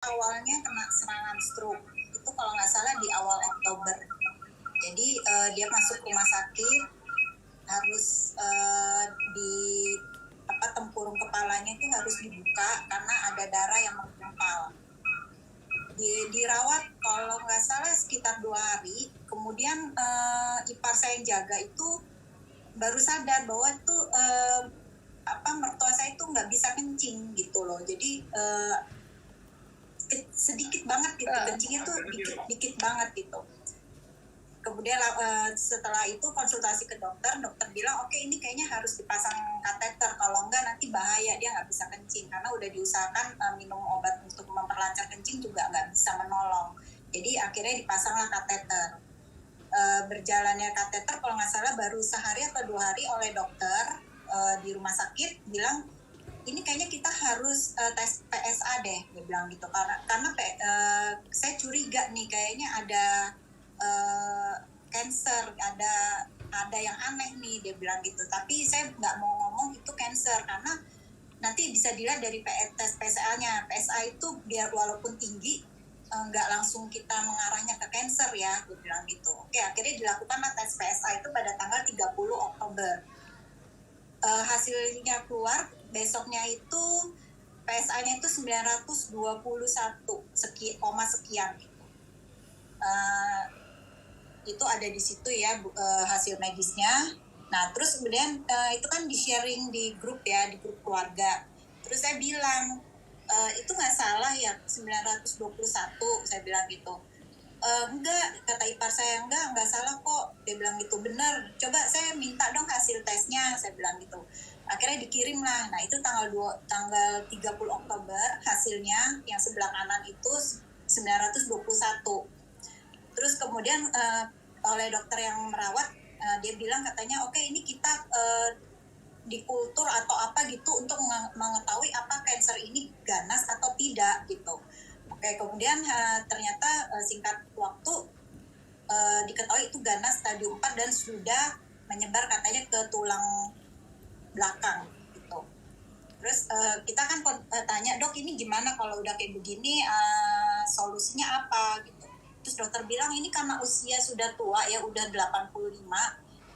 awalnya kena serangan stroke itu kalau nggak salah di awal Oktober. Jadi dia masuk rumah sakit, harus di tempurung kepalanya itu harus dibuka karena ada darah yang menggumpal. Dirawat kalau nggak salah sekitar 2 hari. Kemudian ipar saya yang jaga itu baru sadar bahwa itu mertua saya itu nggak bisa kencing gitu loh. Jadi sedikit banget gitu, kencingnya tuh dikit banget gitu. Kemudian setelah itu konsultasi ke dokter bilang oke, ini kayaknya harus dipasang kateter, kalau enggak nanti bahaya, dia nggak bisa kencing karena udah diusahakan minum obat untuk memperlancar kencing juga nggak bisa menolong. Jadi akhirnya dipasanglah kateter. Berjalannya kateter kalau nggak salah baru sehari atau 2 hari oleh dokter di rumah sakit bilang ini kayaknya kita harus tes PSA deh, dia bilang gitu, karena saya curiga nih kayaknya ada cancer, ada yang aneh nih, dia bilang gitu. Tapi saya nggak mau ngomong itu cancer karena nanti bisa dilihat dari tes PSA-nya. PSA itu biar walaupun tinggi nggak langsung kita mengarahnya ke cancer ya, dia bilang gitu. Oke, akhirnya dilakukanlah tes PSA itu pada tanggal 30 Oktober. Hasilnya keluar besoknya itu PSA-nya itu 921 sekian gitu. Itu ada di situ ya hasil medisnya. Nah terus kemudian itu kan di sharing di grup ya, di grup keluarga. Terus saya bilang itu nggak salah ya 921, saya bilang gitu. Enggak, kata ipar saya, enggak salah kok, dia bilang gitu. Bener, coba saya minta dong hasil tesnya, saya bilang gitu. Akhirnya dikirim lah. Nah itu tanggal 30 Oktober hasilnya yang sebelah kanan itu 921. Terus kemudian oleh dokter yang merawat dia bilang katanya oke, ini kita dikultur atau apa gitu untuk mengetahui apa kanker ini ganas atau tidak gitu. Oke, kemudian ternyata singkat waktu diketahui itu ganas stadium 4 dan sudah menyebar katanya ke tulang belakang gitu. Terus kita kan tanya, dok ini gimana kalau udah kayak begini, solusinya apa gitu. Terus dokter bilang ini karena usia sudah tua ya, udah 85,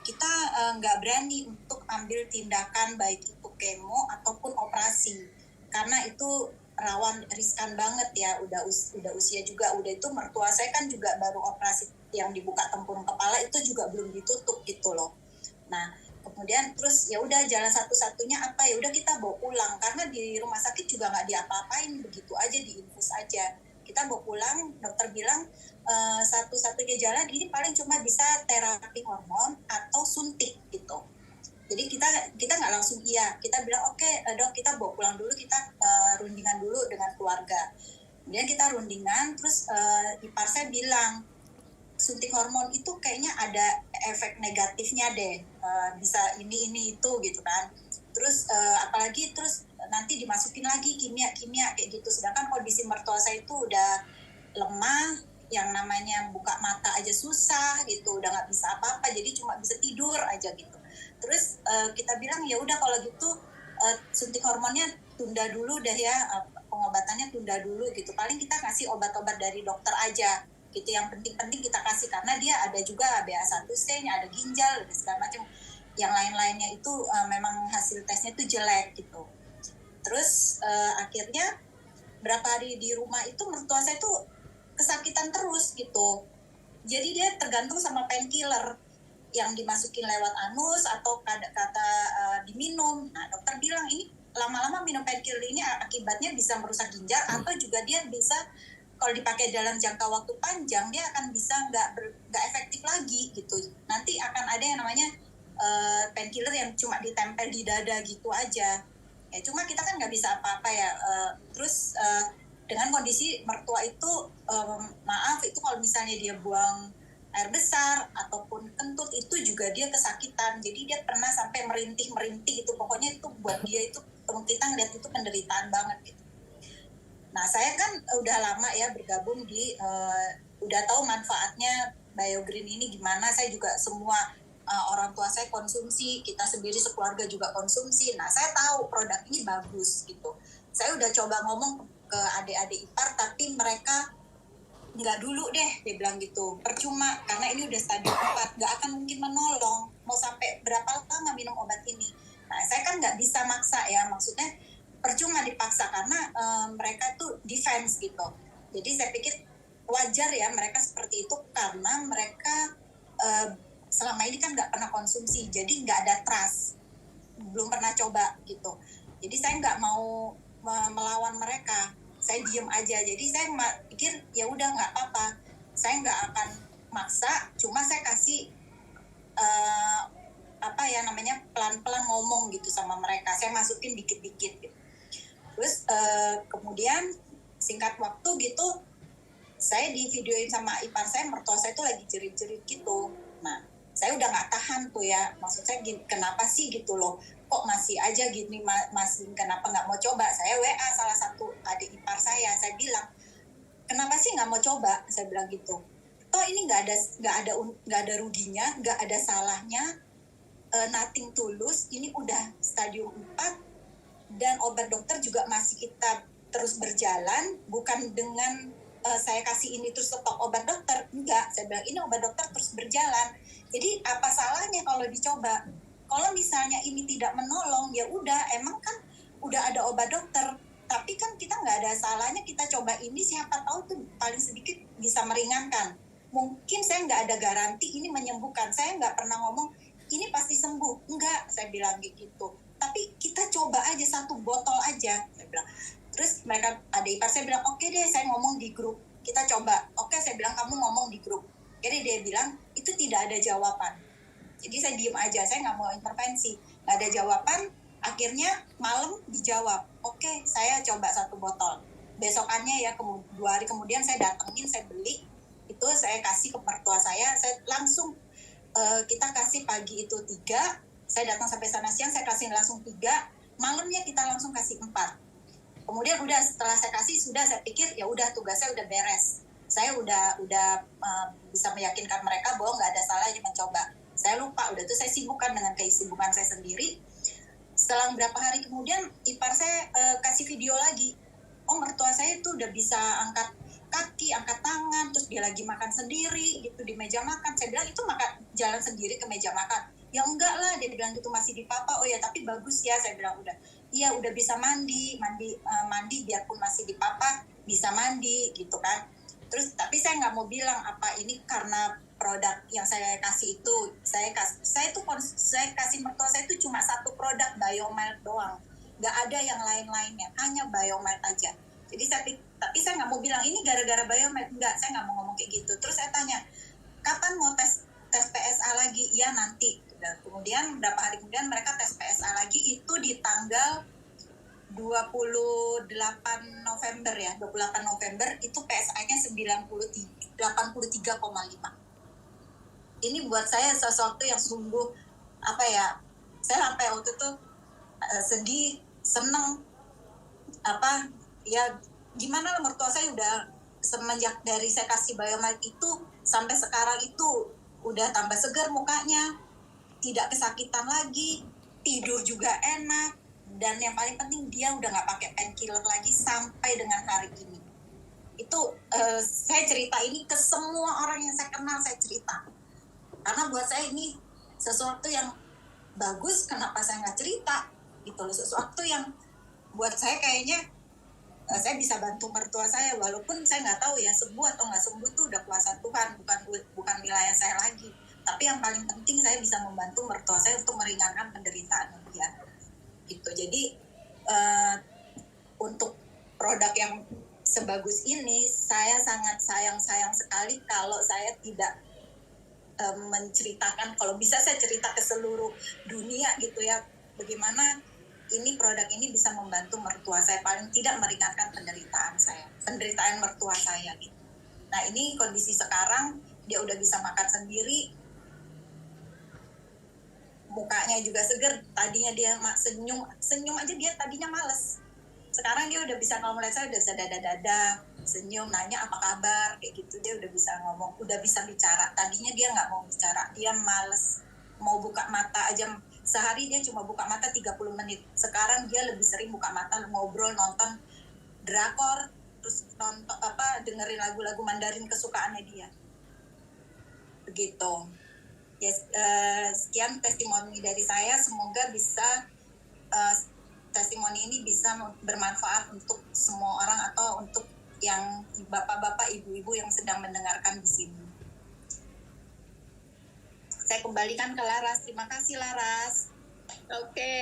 kita nggak berani untuk ambil tindakan baik itu kemo ataupun operasi karena itu rawan, riskan banget ya, udah usia juga, udah itu mertua saya kan juga baru operasi yang dibuka tempurung kepala itu juga belum ditutup gitu loh. Nah kemudian terus ya udah jalan satu-satunya apa, ya udah kita bawa pulang karena di rumah sakit juga nggak diapa-apain, begitu aja diinfus aja, kita bawa pulang. Dokter bilang satu-satunya jalan ini paling cuma bisa terapi hormon atau suntik gitu. Jadi kita nggak langsung iya, kita bilang oke, dok kita bawa pulang dulu, kita rundingan dulu dengan keluarga. Kemudian kita rundingan, terus ipar saya bilang suntik hormon itu kayaknya ada efek negatifnya deh, bisa ini itu gitu kan. Terus apalagi terus nanti dimasukin lagi kimia kayak gitu, sedangkan kondisi mertua saya itu udah lemah, yang namanya buka mata aja susah gitu, udah nggak bisa apa-apa, jadi cuma bisa tidur aja gitu. Terus kita bilang ya udah kalau gitu suntik hormonnya tunda dulu deh ya, pengobatannya tunda dulu gitu, paling kita kasih obat-obat dari dokter aja gitu, yang penting-penting kita kasih karena dia ada juga BA1C, ada ginjal dan segala macam, yang lain-lainnya itu memang hasil tesnya itu jelek gitu. Terus akhirnya berapa hari di rumah itu mertua saya tuh kesakitan terus gitu, jadi dia tergantung sama painkiller yang dimasukin lewat anus atau kata diminum. Nah dokter bilang ini lama-lama minum painkiller ini akibatnya bisa merusak ginjal atau juga dia bisa kalau dipakai dalam jangka waktu panjang dia akan bisa nggak efektif lagi gitu. Nanti akan ada yang namanya painkiller yang cuma ditempel di dada gitu aja. Ya cuma kita kan nggak bisa apa-apa ya. Terus dengan kondisi mertua itu maaf itu kalau misalnya dia buang air besar ataupun kentut itu juga dia kesakitan, jadi dia pernah sampai merintih itu, pokoknya itu buat dia itu kita ngeliat itu penderitaan banget gitu. Nah saya kan udah lama ya bergabung di udah tahu manfaatnya BioGreen ini gimana, saya juga semua orang tua saya konsumsi, kita sendiri sekeluarga juga konsumsi. Nah saya tahu produk ini bagus gitu, saya udah coba ngomong ke ke adik-adik ipar, tapi mereka nggak dulu deh, dia bilang gitu, percuma karena ini udah stadium 4, nggak akan mungkin menolong, mau sampai berapa lama minum obat ini. Nah saya kan nggak bisa maksa ya, maksudnya percuma dipaksa karena mereka tuh defense gitu. Jadi saya pikir wajar ya mereka seperti itu karena mereka selama ini kan nggak pernah konsumsi, jadi nggak ada trust, belum pernah coba gitu. Jadi saya nggak mau melawan mereka, saya diem aja. Jadi saya pikir ya udah nggak apa-apa, saya nggak akan maksa, cuma saya kasih pelan-pelan ngomong gitu sama mereka, saya masukin dikit-dikit gitu. Terus kemudian singkat waktu gitu, saya di videoin sama ipar saya, mertua saya tuh lagi jerit-jerit gitu. Nah saya udah nggak tahan tuh ya, maksud saya kenapa sih gitu loh, kok masih aja gini, masih kenapa nggak mau coba. Saya WA salah satu adik ipar saya bilang, kenapa sih nggak mau coba, saya bilang gitu. Toh ini nggak ada ruginya, nggak ada salahnya, nothing tulus, ini udah stadium 4 dan obat dokter juga masih kita terus berjalan, bukan dengan saya kasih ini terus stop obat dokter, enggak, saya bilang ini obat dokter terus berjalan, jadi apa salahnya kalau dicoba. Kalau misalnya ini tidak menolong, ya udah, emang kan udah ada obat dokter, tapi kan kita nggak ada salahnya kita coba ini, siapa tahu tuh paling sedikit bisa meringankan. Mungkin saya nggak ada garansi ini menyembuhkan, saya nggak pernah ngomong ini pasti sembuh, enggak, saya bilang gitu, tapi kita coba aja 1 botol aja, saya bilang. Terus mereka, adik ipar saya bilang, oke deh, saya ngomong di grup, kita coba. Oke, saya bilang, kamu ngomong di grup. Jadi dia bilang, itu tidak ada jawaban. Jadi saya diem aja, saya nggak mau intervensi. Nggak ada jawaban, akhirnya malam dijawab. Oke, saya coba 1 botol. Besokannya ya, 2 hari kemudian saya datengin, saya beli. Itu saya kasih ke mertua saya langsung, kita kasih pagi itu 3, saya datang sampai sana siang, saya kasih langsung 3, malamnya kita langsung kasih 4. Kemudian udah setelah saya kasih, sudah saya pikir ya udah tugasnya udah beres. Saya udah bisa meyakinkan mereka bahwa nggak ada salahnya mencoba. Saya lupa, udah tuh saya sibukkan dengan kesibukan saya sendiri. Setelah berapa hari kemudian ipar saya kasih video lagi. Oh, mertua saya tuh udah bisa angkat kaki, angkat tangan, terus dia lagi makan sendiri gitu di meja makan. Saya bilang, itu makan jalan sendiri ke meja makan. Ya enggak lah, dia bilang gitu, masih dipapa. Oh ya, tapi bagus ya, saya bilang udah. Iya, udah bisa mandi biarpun masih dipapa, bisa mandi gitu kan. Terus tapi saya nggak mau bilang apa ini karena produk yang saya kasih itu, saya kasih mertua saya itu cuma 1 produk Biomelt doang, nggak ada yang lain-lainnya, hanya Biomelt aja. Jadi tapi saya nggak mau bilang ini gara-gara Biomelt, enggak, saya nggak mau ngomong kayak gitu. Terus saya tanya, kapan mau tes PSA lagi? Ya nanti. Dan kemudian berapa hari kemudian mereka tes PSA lagi, itu di tanggal 28 November ya, 28 November itu PSA-nya 83,5. Ini buat saya sesuatu yang sungguh apa ya, saya sampai waktu itu sedih, seneng, apa ya, gimana lah, mertua saya udah semenjak dari saya kasih Biomelt itu sampai sekarang itu udah tambah segar mukanya, tidak kesakitan lagi, tidur juga enak, dan yang paling penting dia udah nggak pakai painkiller lagi sampai dengan hari ini. Itu saya cerita ini ke semua orang yang saya kenal, saya cerita karena buat saya ini sesuatu yang bagus. Kenapa saya nggak cerita gitu loh, sesuatu yang buat saya kayaknya saya bisa bantu mertua saya, walaupun saya nggak tahu ya sembuh atau nggak sembuh tuh udah kuasa Tuhan, bukan wilayah saya lagi. Tapi yang paling penting saya bisa membantu mertua saya untuk meringankan penderitaan dia gitu. Jadi untuk produk yang sebagus ini, saya sangat sayang sekali kalau saya tidak menceritakan. Kalau bisa saya cerita ke seluruh dunia gitu ya, bagaimana ini produk ini bisa membantu mertua saya, paling tidak meringankan penderitaan mertua saya gitu. Nah ini kondisi sekarang, dia udah bisa makan sendiri, mukanya juga seger. Tadinya dia senyum aja dia tadinya males, sekarang dia udah bisa, kalau melihat saya udah bisa dada senyum, nanya apa kabar kayak gitu, dia udah bisa ngomong, udah bisa bicara. Tadinya dia nggak mau bicara, dia males, mau buka mata aja sehari dia cuma buka mata 30 menit, sekarang dia lebih sering buka mata, ngobrol, nonton drakor, terus nonton dengerin lagu-lagu Mandarin kesukaannya dia. Begitu. Yes, sekian testimoni dari saya. Semoga bisa testimoni ini bisa bermanfaat untuk semua orang atau untuk yang bapak-bapak, ibu-ibu yang sedang mendengarkan di sini. Saya kembalikan ke Laras. Terima kasih, Laras. Oke.